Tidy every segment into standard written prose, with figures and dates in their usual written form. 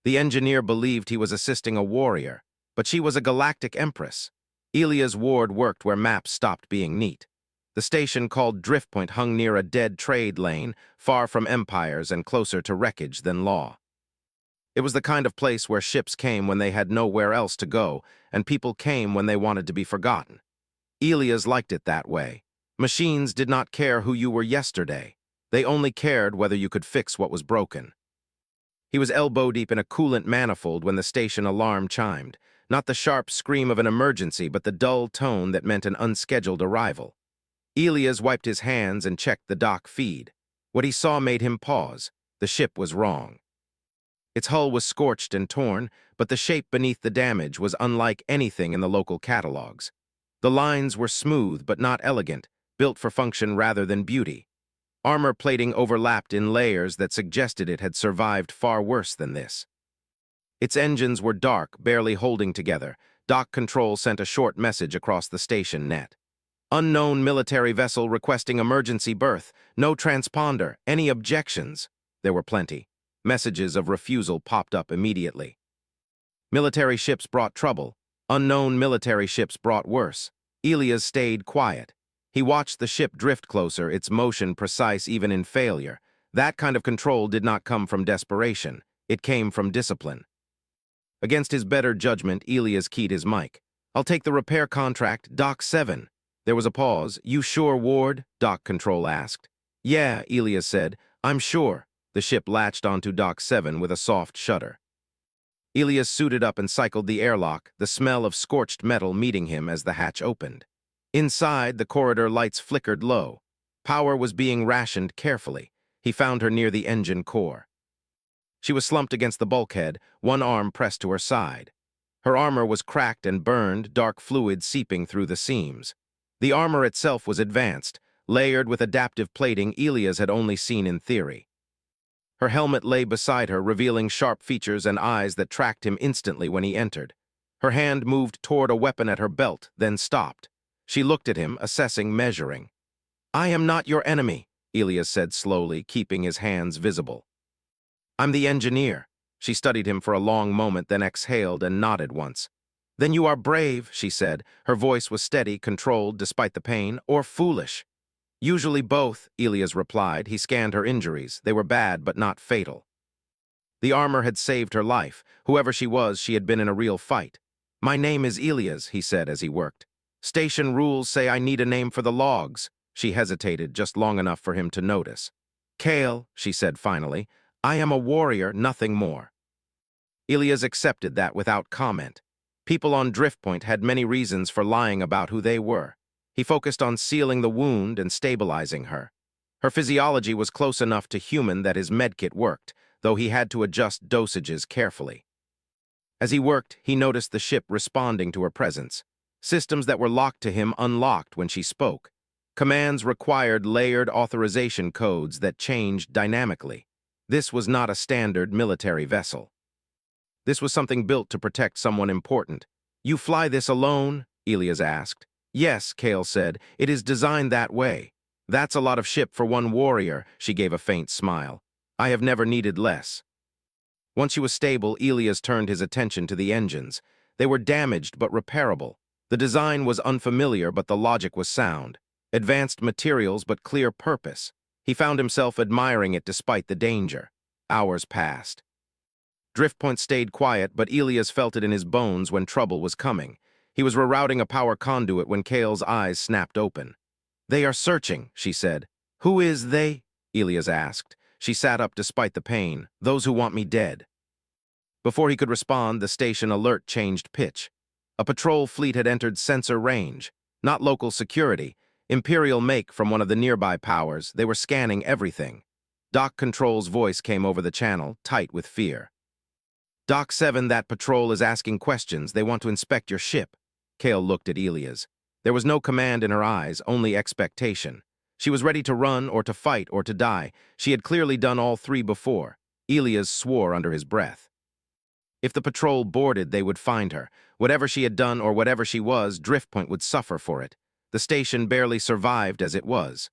The engineer believed he was assisting a warrior, but she was a Galactic Empress. Elia's ward worked where maps stopped being neat. The station called Driftpoint hung near a dead trade lane, far from empires and closer to wreckage than law. It was the kind of place where ships came when they had nowhere else to go, and people came when they wanted to be forgotten. Elias liked it that way. Machines did not care who you were yesterday. They only cared whether you could fix what was broken. He was elbow-deep in a coolant manifold when the station alarm chimed. Not the sharp scream of an emergency, but the dull tone that meant an unscheduled arrival. Elias wiped his hands and checked the dock feed. What he saw made him pause. The ship was wrong. Its hull was scorched and torn, but the shape beneath the damage was unlike anything in the local catalogs. The lines were smooth but not elegant, built for function rather than beauty. Armor plating overlapped in layers that suggested it had survived far worse than this. Its engines were dark, barely holding together. Dock control sent a short message across the station net. Unknown military vessel requesting emergency berth. No transponder. Any objections? There were plenty. Messages of refusal popped up immediately. Military ships brought trouble. Unknown military ships brought worse. Elias stayed quiet. He watched the ship drift closer, its motion precise even in failure. That kind of control did not come from desperation. It came from discipline. Against his better judgment, Elias keyed his mic. "I'll take the repair contract, Dock 7. There was a pause. "You sure, Ward?" Dock Control asked. "Yeah," Elias said. "I'm sure." The ship latched onto Dock 7 with a soft shudder. Elias suited up and cycled the airlock, the smell of scorched metal meeting him as the hatch opened. Inside, the corridor lights flickered low. Power was being rationed carefully. He found her near the engine core. She was slumped against the bulkhead, one arm pressed to her side. Her armor was cracked and burned, dark fluid seeping through the seams. The armor itself was advanced, layered with adaptive plating Elias had only seen in theory. Her helmet lay beside her, revealing sharp features and eyes that tracked him instantly when he entered. Her hand moved toward a weapon at her belt, then stopped. She looked at him, assessing, measuring. "I am not your enemy," Elias said slowly, keeping his hands visible. "I'm the engineer." She studied him for a long moment, then exhaled and nodded once. "Then you are brave," she said. Her voice was steady, controlled despite the pain, "or foolish." "Usually both," Elias replied. He scanned her injuries. They were bad, but not fatal. The armor had saved her life. Whoever she was, she had been in a real fight. "My name is Elias," he said as he worked. "Station rules say I need a name for the logs." She hesitated just long enough for him to notice. "Kale," she said finally. "I am a warrior, nothing more." Elias accepted that without comment. People on Driftpoint had many reasons for lying about who they were. He focused on sealing the wound and stabilizing her. Her physiology was close enough to human that his medkit worked, though he had to adjust dosages carefully. As he worked, he noticed the ship responding to her presence. Systems that were locked to him unlocked when she spoke. Commands required layered authorization codes that changed dynamically. This was not a standard military vessel. This was something built to protect someone important. "You fly this alone?" Elias asked. "Yes," Kale said. "It is designed that way." "That's a lot of ship for one warrior," she gave a faint smile. "I have never needed less." Once she was stable, Elias turned his attention to the engines. They were damaged but repairable. The design was unfamiliar, but the logic was sound. Advanced materials but clear purpose. He found himself admiring it despite the danger. Hours passed. Driftpoint stayed quiet, but Elias felt it in his bones when trouble was coming. He was rerouting a power conduit when Kale's eyes snapped open. "They are searching," she said. "Who is they?" Elias asked. She sat up despite the pain. "Those who want me dead." Before he could respond, the station alert changed pitch. A patrol fleet had entered sensor range. Not local security. Imperial make from one of the nearby powers. They were scanning everything. Dock Control's voice came over the channel, tight with fear. "Dock 7, that patrol is asking questions. They want to inspect your ship." Kale looked at Elias. There was no command in her eyes, only expectation. She was ready to run or to fight or to die. She had clearly done all three before. Elias swore under his breath. If the patrol boarded, they would find her. Whatever she had done or whatever she was, Driftpoint would suffer for it. The station barely survived as it was.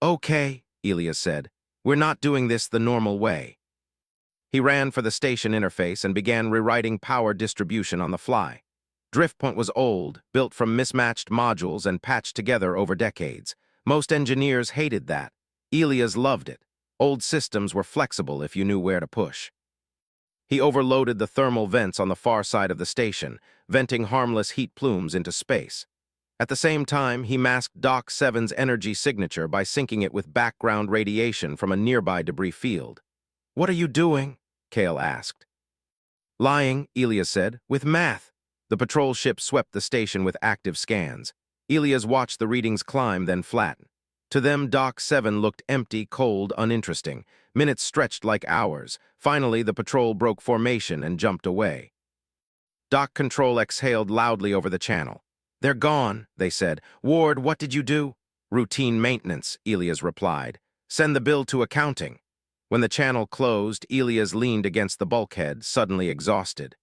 "Okay," Elias said. "We're not doing this the normal way." He ran for the station interface and began rewriting power distribution on the fly. Driftpoint was old, built from mismatched modules and patched together over decades. Most engineers hated that. Elias loved it. Old systems were flexible if you knew where to push. He overloaded the thermal vents on the far side of the station, venting harmless heat plumes into space. At the same time, he masked Dock 7's energy signature by syncing it with background radiation from a nearby debris field. "What are you doing?" Kale asked. "Lying," Elias said, "with math." The patrol ship swept the station with active scans. Elias watched the readings climb, then flatten. To them, Dock 7 looked empty, cold, uninteresting. Minutes stretched like hours. Finally, the patrol broke formation and jumped away. Dock Control exhaled loudly over the channel. "They're gone," they said. "Ward, what did you do?" "Routine maintenance," Elias replied. "Send the bill to accounting." When the channel closed, Elias leaned against the bulkhead, suddenly exhausted.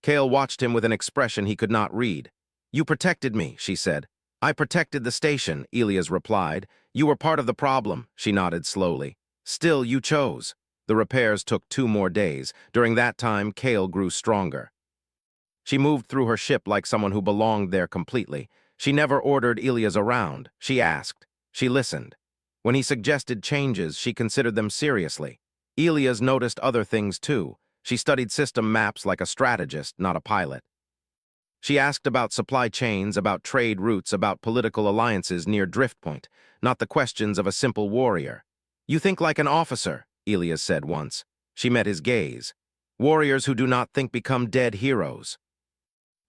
Kale watched him with an expression he could not read. "You protected me," she said. "I protected the station," Elias replied. "You were part of the problem," she nodded slowly. "Still, you chose." The repairs took 2 more days. During that time, Kale grew stronger. She moved through her ship like someone who belonged there completely. She never ordered Elias around. She asked. She listened. When he suggested changes, she considered them seriously. Elias noticed other things too. She studied system maps like a strategist, not a pilot. She asked about supply chains, about trade routes, about political alliances near Driftpoint, not the questions of a simple warrior. "You think like an officer," Elias said once. She met his gaze. "Warriors who do not think become dead heroes."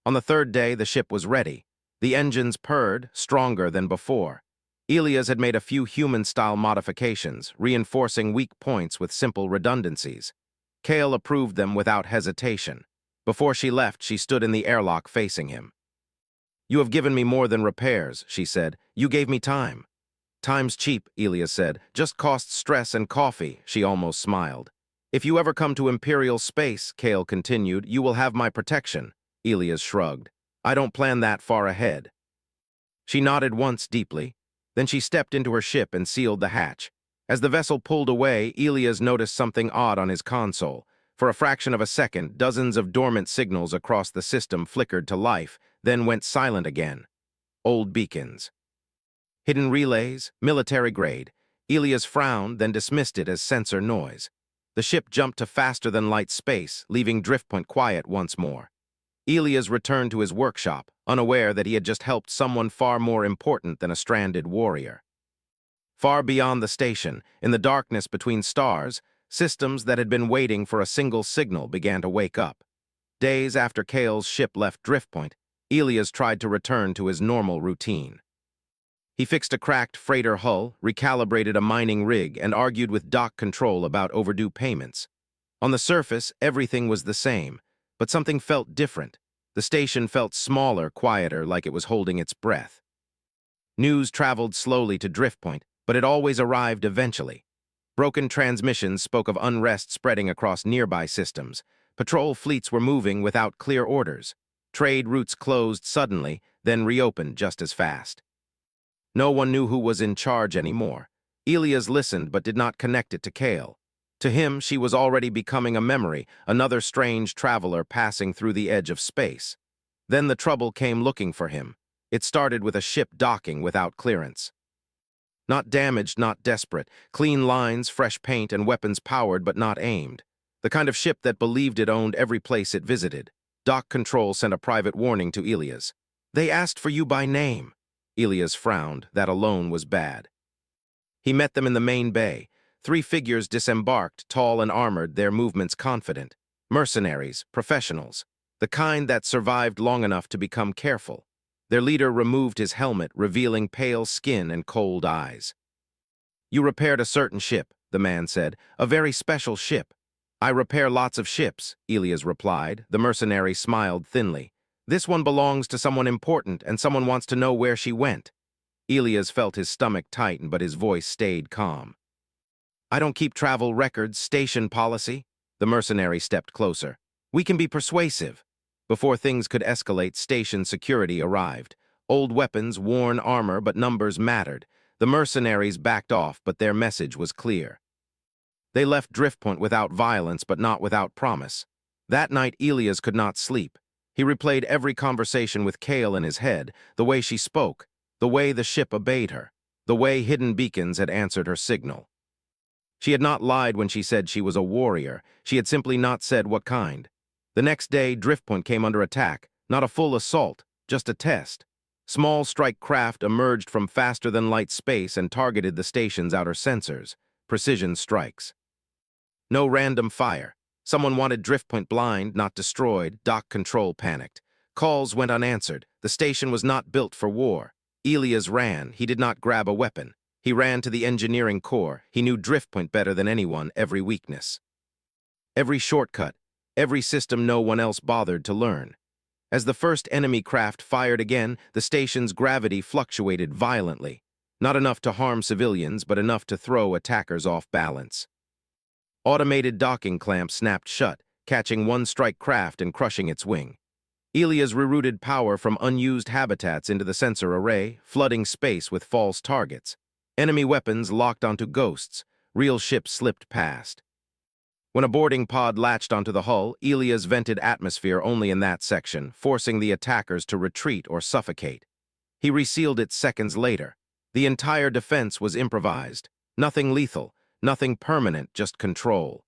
On the 3rd day, the ship was ready. The engines purred, stronger than before. Elias had made a few human-style modifications, reinforcing weak points with simple redundancies. Kale approved them without hesitation. Before she left, she stood in the airlock facing him. "You have given me more than repairs," she said. "You gave me time." "Time's cheap," Elias said. "Just costs stress and coffee," she almost smiled. "If you ever come to Imperial space," Kale continued, "you will have my protection." Elias shrugged. "I don't plan that far ahead." She nodded once deeply. Then she stepped into her ship and sealed the hatch. As the vessel pulled away, Elias noticed something odd on his console. For a fraction of a second, dozens of dormant signals across the system flickered to life, then went silent again. Old beacons. Hidden relays, military grade. Elias frowned, then dismissed it as sensor noise. The ship jumped to faster-than-light space, leaving Driftpoint quiet once more. Elias returned to his workshop, unaware that he had just helped someone far more important than a stranded warrior. Far beyond the station, in the darkness between stars, systems that had been waiting for a single signal began to wake up. Days after Kale's ship left Driftpoint, Elias tried to return to his normal routine. He fixed a cracked freighter hull, recalibrated a mining rig, and argued with Dock Control about overdue payments. On the surface, everything was the same, but something felt different. The station felt smaller, quieter, like it was holding its breath. News traveled slowly to Driftpoint, but it always arrived eventually. Broken transmissions spoke of unrest spreading across nearby systems. Patrol fleets were moving without clear orders. Trade routes closed suddenly, then reopened just as fast. No one knew who was in charge anymore. Elias listened but did not connect it to Kale. To him, she was already becoming a memory, another strange traveler passing through the edge of space. Then the trouble came looking for him. It started with a ship docking without clearance. Not damaged, not desperate. Clean lines, fresh paint, and weapons powered but not aimed. The kind of ship that believed it owned every place it visited. Dock Control sent a private warning to Elias. "They asked for you by name." Elias frowned. That alone was bad. He met them in the main bay. 3 figures disembarked, tall and armored, their movements confident. Mercenaries, professionals. The kind that survived long enough to become careful. Their leader removed his helmet, revealing pale skin and cold eyes. "You repaired a certain ship," the man said. "A very special ship." "I repair lots of ships," Elias replied. The mercenary smiled thinly. "This one belongs to someone important, and someone wants to know where she went." Elias felt his stomach tighten, but his voice stayed calm. "I don't keep travel records, station policy." The mercenary stepped closer. "We can be persuasive." Before things could escalate, station security arrived. Old weapons, worn armor, but numbers mattered. The mercenaries backed off, but their message was clear. They left Driftpoint without violence, but not without promise. That night, Elias could not sleep. He replayed every conversation with Kale in his head, the way she spoke, the way the ship obeyed her, the way hidden beacons had answered her signal. She had not lied when she said she was a warrior. She had simply not said what kind. The next day, Driftpoint came under attack, not a full assault, just a test. Small strike craft emerged from faster-than-light space and targeted the station's outer sensors. Precision strikes. No random fire. Someone wanted Driftpoint blind, not destroyed. Dock control panicked. Calls went unanswered. The station was not built for war. Elias ran. He did not grab a weapon. He ran to the engineering core. He knew Driftpoint better than anyone, every weakness. Every shortcut, every system no one else bothered to learn. As the first enemy craft fired again, the station's gravity fluctuated violently. Not enough to harm civilians, but enough to throw attackers off balance. Automated docking clamps snapped shut, catching one strike craft and crushing its wing. Elias rerouted power from unused habitats into the sensor array, flooding space with false targets. Enemy weapons locked onto ghosts. Real ships slipped past. When a boarding pod latched onto the hull, Elias vented atmosphere only in that section, forcing the attackers to retreat or suffocate. He resealed it seconds later. The entire defense was improvised. Nothing lethal, nothing permanent, just control.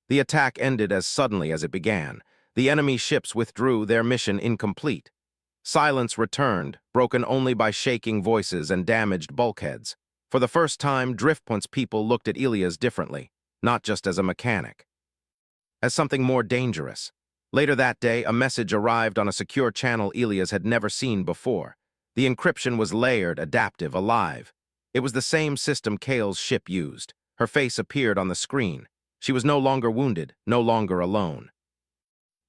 The attack ended as suddenly as it began. The enemy ships withdrew, their mission incomplete. Silence returned, broken only by shaking voices and damaged bulkheads. For the first time, Driftpoint's people looked at Elias differently, not just as a mechanic, as something more dangerous. Later that day, a message arrived on a secure channel Elias had never seen before. The encryption was layered, adaptive, alive. It was the same system Kale's ship used. Her face appeared on the screen. She was no longer wounded, no longer alone.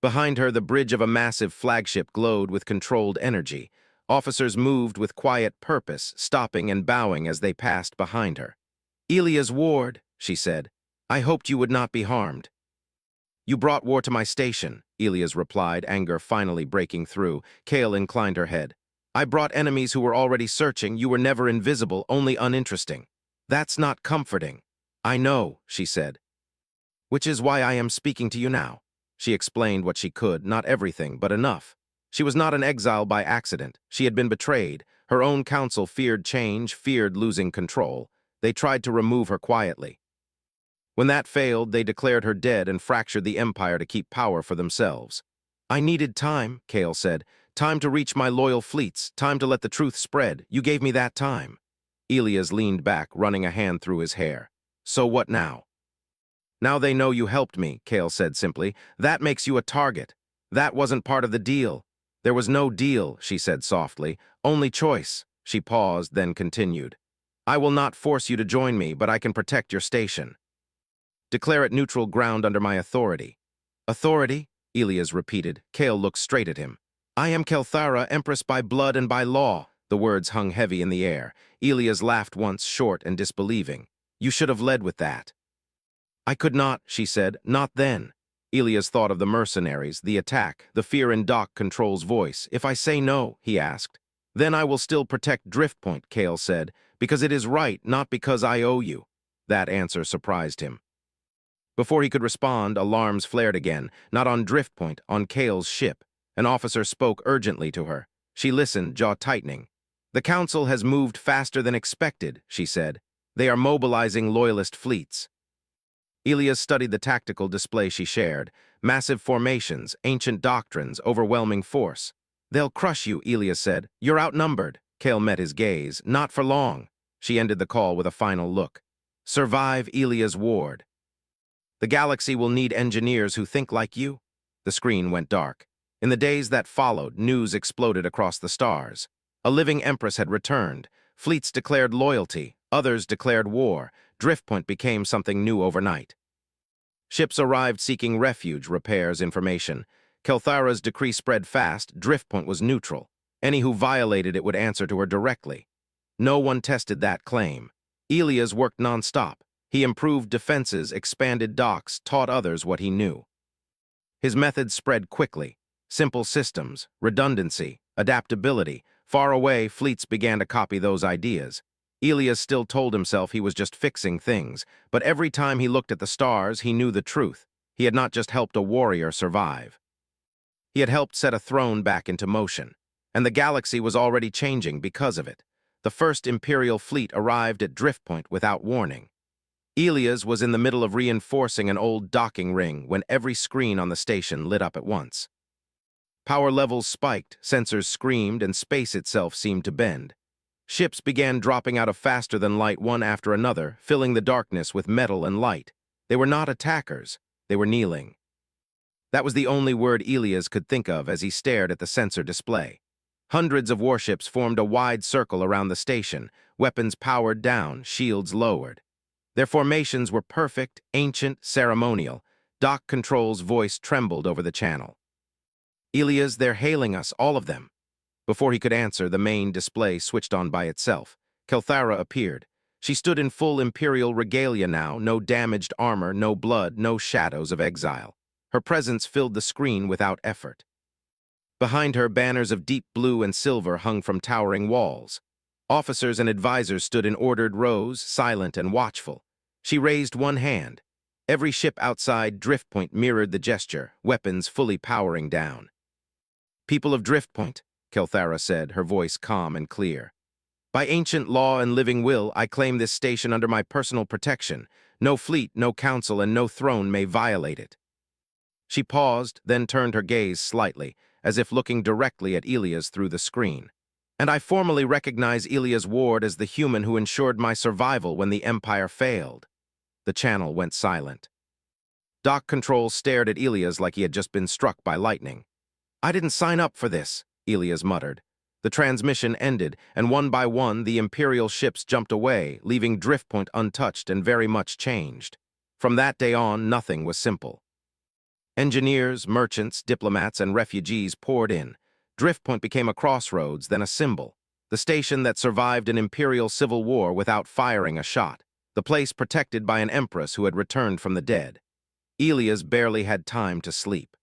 Behind her, the bridge of a massive flagship glowed with controlled energy. Officers moved with quiet purpose, stopping and bowing as they passed behind her. "Elias Ward," she said, "I hoped you would not be harmed." "You brought war to my station," Elias replied, anger finally breaking through. Kale inclined her head. "I brought enemies who were already searching. You were never invisible, only uninteresting. That's not comforting." "I know," she said. "Which is why I am speaking to you now." She explained what she could, not everything, but enough. She was not an exile by accident. She had been betrayed. Her own council feared change, feared losing control. They tried to remove her quietly. When that failed, they declared her dead and fractured the empire to keep power for themselves. "I needed time," Kale said. "Time to reach my loyal fleets, time to let the truth spread. You gave me that time." Elias leaned back, running a hand through his hair. "So what now?" "Now they know you helped me," Kale said simply. "That makes you a target. That wasn't part of the deal." "There was no deal," she said softly. "Only choice." She paused, then continued. "I will not force you to join me, but I can protect your station. Declare it neutral ground under my authority." "Authority?" Elias repeated. Kale looked straight at him. "I am Kelthara, Empress by blood and by law." The words hung heavy in the air. Elias laughed once, short and disbelieving. "You should have led with that." "I could not," she said. "Not then." Elias thought of the mercenaries, the attack, the fear in Doc Control's voice. "If I say no," he asked. "Then I will still protect Driftpoint," Kale said, "because it is right, not because I owe you." That answer surprised him. Before he could respond, alarms flared again, not on Driftpoint, on Kale's ship. An officer spoke urgently to her. She listened, jaw tightening. "The Council has moved faster than expected," she said. "They are mobilizing loyalist fleets." Elias studied the tactical display she shared. Massive formations, ancient doctrines, overwhelming force. "They'll crush you," Elias said. "You're outnumbered." Kale met his gaze. "Not for long." She ended the call with a final look. "Survive, Elias Ward. The galaxy will need engineers who think like you." The screen went dark. In the days that followed, news exploded across the stars. A living empress had returned. Fleets declared loyalty. Others declared war. Driftpoint became something new overnight. Ships arrived seeking refuge, repairs, information. Kelthara's decree spread fast. Driftpoint was neutral. Any who violated it would answer to her directly. No one tested that claim. Elias worked nonstop. He improved defenses, expanded docks, taught others what he knew. His methods spread quickly. Simple systems, redundancy, adaptability. Far away, fleets began to copy those ideas. Elias still told himself he was just fixing things, but every time he looked at the stars, he knew the truth. He had not just helped a warrior survive. He had helped set a throne back into motion, and the galaxy was already changing because of it. The first Imperial fleet arrived at Driftpoint without warning. Elias was in the middle of reinforcing an old docking ring when every screen on the station lit up at once. Power levels spiked, sensors screamed, and space itself seemed to bend. Ships began dropping out of faster-than-light one after another, filling the darkness with metal and light. They were not attackers. They were kneeling. That was the only word Elias could think of as he stared at the sensor display. Hundreds of warships formed a wide circle around the station, weapons powered down, shields lowered. Their formations were perfect, ancient, ceremonial. Dock Control's voice trembled over the channel. "Elias, they're hailing us, all of them." Before he could answer, the main display switched on by itself. Kelthara appeared. She stood in full Imperial regalia now, no damaged armor, no blood, no shadows of exile. Her presence filled the screen without effort. Behind her, banners of deep blue and silver hung from towering walls. Officers and advisors stood in ordered rows, silent and watchful. She raised one hand. Every ship outside Driftpoint mirrored the gesture, weapons fully powering down. "People of Driftpoint," Kelthara said, her voice calm and clear. "By ancient law and living will, I claim this station under my personal protection. No fleet, no council, and no throne may violate it." She paused, then turned her gaze slightly, as if looking directly at Elias through the screen. "And I formally recognize Elias Ward as the human who ensured my survival when the Empire failed." The channel went silent. Dock Control stared at Elias like he had just been struck by lightning. "I didn't sign up for this," Elias muttered. The transmission ended, and one by one the Imperial ships jumped away, leaving Driftpoint untouched and very much changed. From that day on, nothing was simple. Engineers, merchants, diplomats, and refugees poured in. Driftpoint became a crossroads, then a symbol. The station that survived an Imperial civil war without firing a shot. The place protected by an empress who had returned from the dead. Elias barely had time to sleep.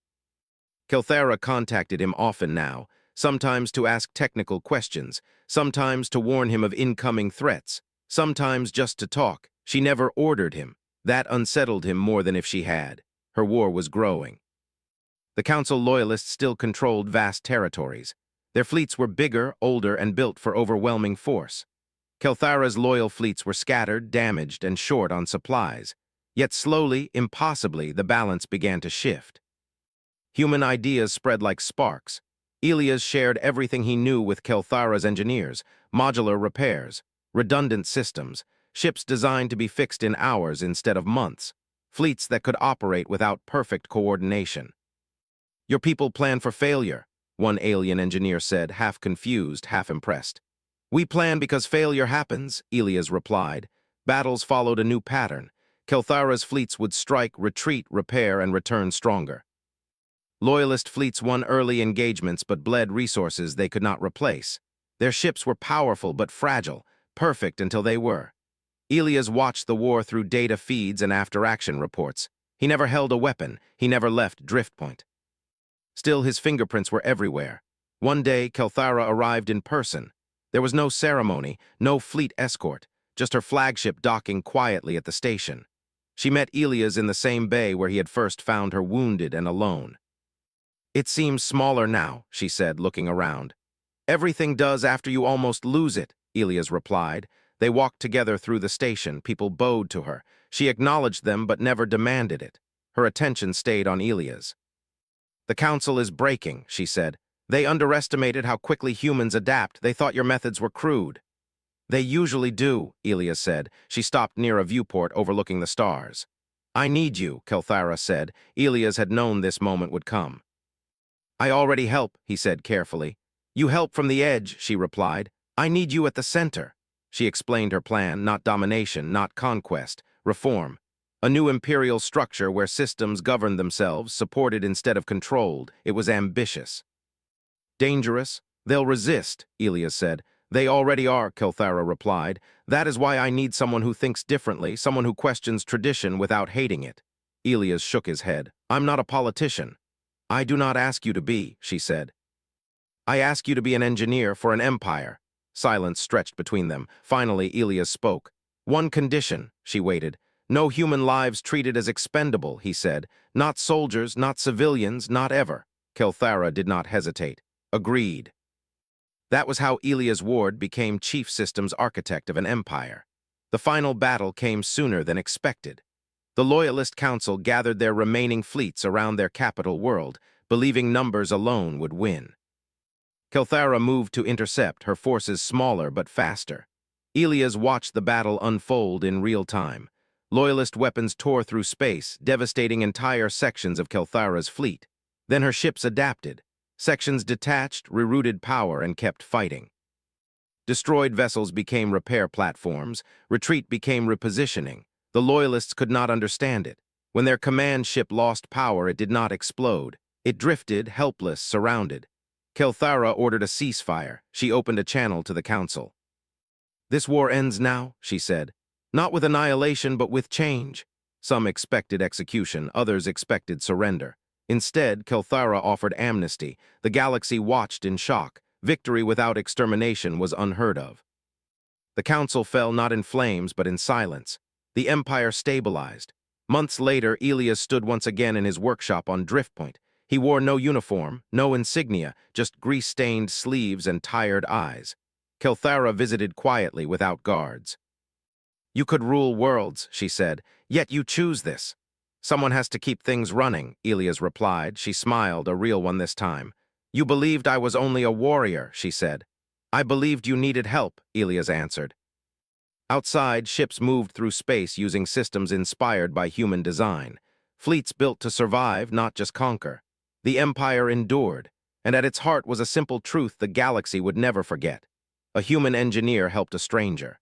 Kelthara contacted him often now, sometimes to ask technical questions, sometimes to warn him of incoming threats, sometimes just to talk. She never ordered him. That unsettled him more than if she had. Her war was growing. The Council loyalists still controlled vast territories. Their fleets were bigger, older, and built for overwhelming force. Kelthara's loyal fleets were scattered, damaged, and short on supplies. Yet slowly, impossibly, the balance began to shift. Human ideas spread like sparks. Elias shared everything he knew with Kelthara's engineers: modular repairs, redundant systems, ships designed to be fixed in hours instead of months, fleets that could operate without perfect coordination. "Your people plan for failure," one alien engineer said, half confused, half impressed. "We plan because failure happens," Elias replied. Battles followed a new pattern. Kelthara's fleets would strike, retreat, repair, and return stronger. Loyalist fleets won early engagements but bled resources they could not replace. Their ships were powerful but fragile, perfect until they were. Elias watched the war through data feeds and after-action reports. He never held a weapon. He never left Driftpoint. Still, his fingerprints were everywhere. One day, Kelthara arrived in person. There was no ceremony, no fleet escort, just her flagship docking quietly at the station. She met Elias in the same bay where he had first found her wounded and alone. "It seems smaller now," she said, looking around. "Everything does after you almost lose it," Elias replied. They walked together through the station. People bowed to her. She acknowledged them but never demanded it. Her attention stayed on Elias. "The Council is breaking," she said. "They underestimated how quickly humans adapt. They thought your methods were crude." "They usually do," Elias said. She stopped near a viewport overlooking the stars. "I need you," Kelthara said. Elias had known this moment would come. "I already help," he said carefully. "You help from the edge," she replied. "I need you at the center." She explained her plan: not domination, not conquest, reform. A new imperial structure where systems governed themselves, supported instead of controlled. It was ambitious. "Dangerous? They'll resist," Elias said. "They already are," Kelthara replied. "That is why I need someone who thinks differently, someone who questions tradition without hating it." Elias shook his head. "I'm not a politician." "I do not ask you to be," she said. "I ask you to be an engineer for an empire. Silence stretched between them. Finally, Elias spoke. One condition, she waited. No human lives treated as expendable, he said. Not soldiers, not civilians, not ever. Kelthara did not hesitate. Agreed. That was how Elias Ward became chief systems architect of an empire. The final battle came sooner than expected. The Loyalist Council gathered their remaining fleets around their capital world, believing numbers alone would win. Kelthara moved to intercept, her forces smaller but faster. Elias watched the battle unfold in real time. Loyalist weapons tore through space, devastating entire sections of Kelthara's fleet. Then her ships adapted. Sections detached, rerouted power, and kept fighting. Destroyed vessels became repair platforms. Retreat became repositioning. The Loyalists could not understand it. When their command ship lost power, it did not explode. It drifted, helpless, surrounded. Kelthara ordered a ceasefire. She opened a channel to the council. This war ends now, she said. Not with annihilation, but with change. Some expected execution, others expected surrender. Instead, Kelthara offered amnesty. The galaxy watched in shock. Victory without extermination was unheard of. The council fell not in flames, but in silence. The empire stabilized. Months later, Elias stood once again in his workshop on Driftpoint. He wore no uniform, no insignia, just grease-stained sleeves and tired eyes. Kelthara visited quietly without guards. You could rule worlds, she said, yet you choose this. Someone has to keep things running, Elias replied. She smiled, a real one this time. You believed I was only a warrior, she said. I believed you needed help, Elias answered. Outside, ships moved through space using systems inspired by human design. Fleets built to survive, not just conquer. The empire endured, and at its heart was a simple truth the galaxy would never forget. A human engineer helped a stranger.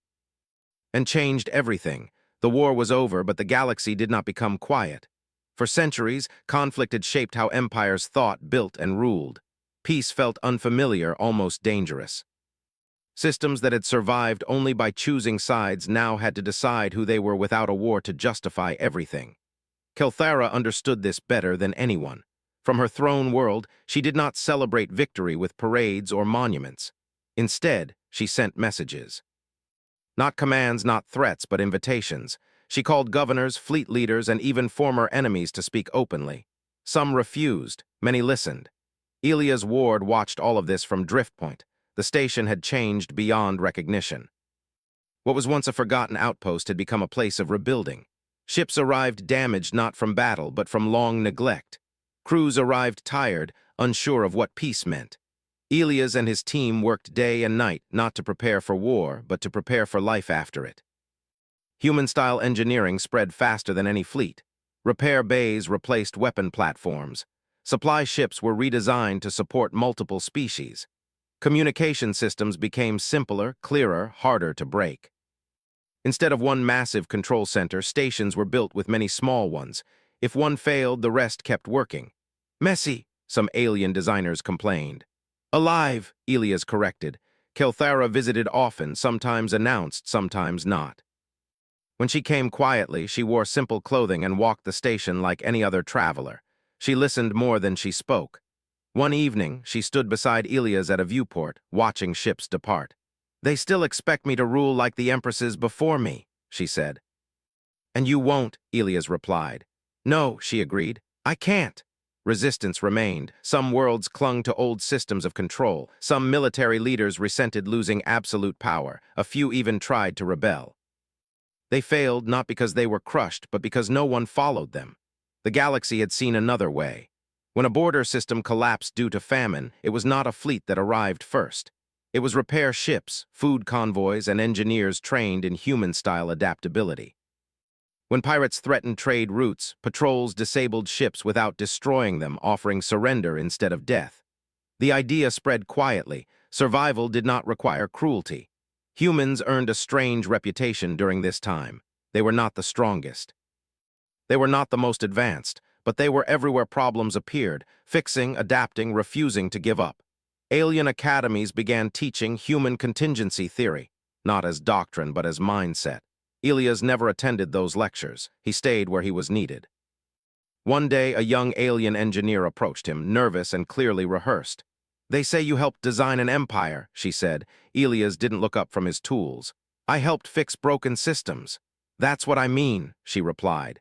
And changed everything. The war was over, but the galaxy did not become quiet. For centuries, conflict had shaped how empires thought, built, and ruled. Peace felt unfamiliar, almost dangerous. Systems that had survived only by choosing sides now had to decide who they were without a war to justify everything. Kelthara understood this better than anyone. From her throne world, she did not celebrate victory with parades or monuments. Instead, she sent messages. Not commands, not threats, but invitations. She called governors, fleet leaders, and even former enemies to speak openly. Some refused, many listened. Elias Ward watched all of this from Driftpoint. The station had changed beyond recognition. What was once a forgotten outpost had become a place of rebuilding. Ships arrived damaged not from battle, but from long neglect. Crews arrived tired, unsure of what peace meant. Elias and his team worked day and night, not to prepare for war, but to prepare for life after it. Human-style engineering spread faster than any fleet. Repair bays replaced weapon platforms. Supply ships were redesigned to support multiple species. Communication systems became simpler, clearer, harder to break. Instead of one massive control center, stations were built with many small ones. If one failed, the rest kept working. Messy, some alien designers complained. Alive, Elias corrected. Kelthara visited often, sometimes announced, sometimes not. When she came quietly, she wore simple clothing and walked the station like any other traveler. She listened more than she spoke. One evening, she stood beside Elias at a viewport, watching ships depart. They still expect me to rule like the empresses before me, she said. And you won't, Elias replied. No, she agreed. I can't. Resistance remained. Some worlds clung to old systems of control. Some military leaders resented losing absolute power. A few even tried to rebel. They failed not because they were crushed, but because no one followed them. The galaxy had seen another way. When a border system collapsed due to famine, it was not a fleet that arrived first. It was repair ships, food convoys, and engineers trained in human-style adaptability. When pirates threatened trade routes, patrols disabled ships without destroying them, offering surrender instead of death. The idea spread quietly. Survival did not require cruelty. Humans earned a strange reputation during this time. They were not the strongest. They were not the most advanced, but they were everywhere problems appeared, fixing, adapting, refusing to give up. Alien academies began teaching human contingency theory, not as doctrine but as mindset. Elias never attended those lectures. He stayed where he was needed. One day, a young alien engineer approached him, nervous and clearly rehearsed. They say you helped design an empire, she said. Elias didn't look up from his tools. I helped fix broken systems. That's what I mean, she replied.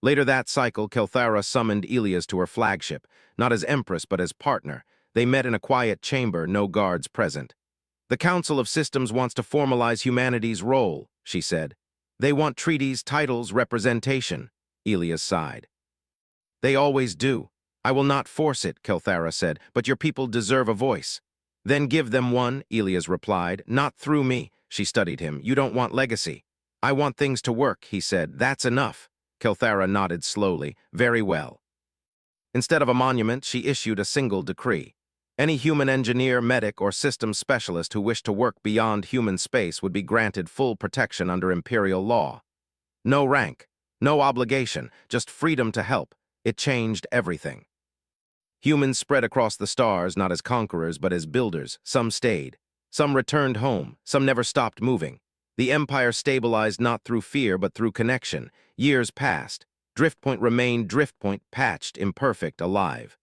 Later that cycle, Kelthara summoned Elias to her flagship, not as empress but as partner. They met in a quiet chamber, no guards present. The Council of Systems wants to formalize humanity's role, she said. They want treaties, titles, representation. Elias sighed. They always do. I will not force it, Kelthara said, but your people deserve a voice. Then give them one, Elias replied. Not through me. She studied him. You don't want legacy. I want things to work, he said. That's enough. Kelthara nodded slowly. Very well. Instead of a monument, she issued a single decree. Any human engineer, medic, or systems specialist who wished to work beyond human space would be granted full protection under imperial law. No rank, no obligation, just freedom to help. It changed everything. Humans spread across the stars, not as conquerors, but as builders. Some stayed. Some returned home. Some never stopped moving. The empire stabilized not through fear, but through connection. Years passed. Driftpoint remained Driftpoint, patched, imperfect, alive.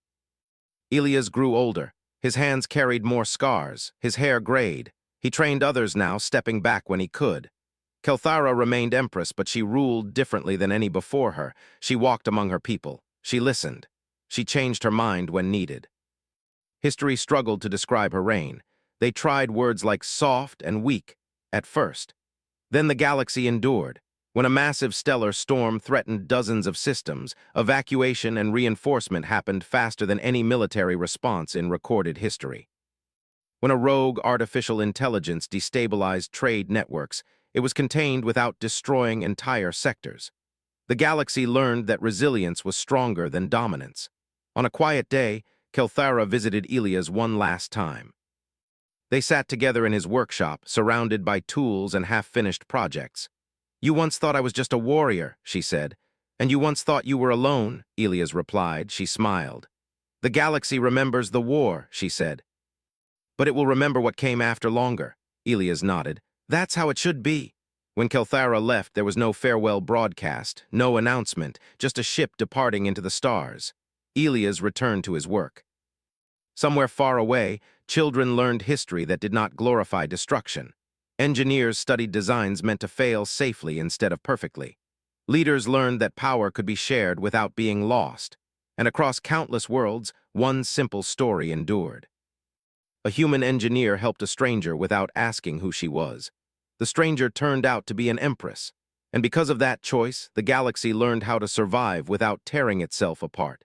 Elias grew older. His hands carried more scars. His hair grayed. He trained others now, stepping back when he could. Kelthara remained empress, but she ruled differently than any before her. She walked among her people. She listened. She changed her mind when needed. History struggled to describe her reign. They tried words like soft and weak at first. Then the galaxy endured. When a massive stellar storm threatened dozens of systems, evacuation and reinforcement happened faster than any military response in recorded history. When a rogue artificial intelligence destabilized trade networks, it was contained without destroying entire sectors. The galaxy learned that resilience was stronger than dominance. On a quiet day, Kelthara visited Elias one last time. They sat together in his workshop, surrounded by tools and half-finished projects. You once thought I was just a warrior, she said. And you once thought you were alone, Elias replied. She smiled. The galaxy remembers the war, she said. But it will remember what came after longer. Elias nodded. That's how it should be. When Kelthara left, there was no farewell broadcast, no announcement, just a ship departing into the stars. Elias returned to his work. Somewhere far away, children learned history that did not glorify destruction. Engineers studied designs meant to fail safely instead of perfectly. Leaders learned that power could be shared without being lost. And across countless worlds, one simple story endured. A human engineer helped a stranger without asking who she was. The stranger turned out to be an empress. And because of that choice, the galaxy learned how to survive without tearing itself apart.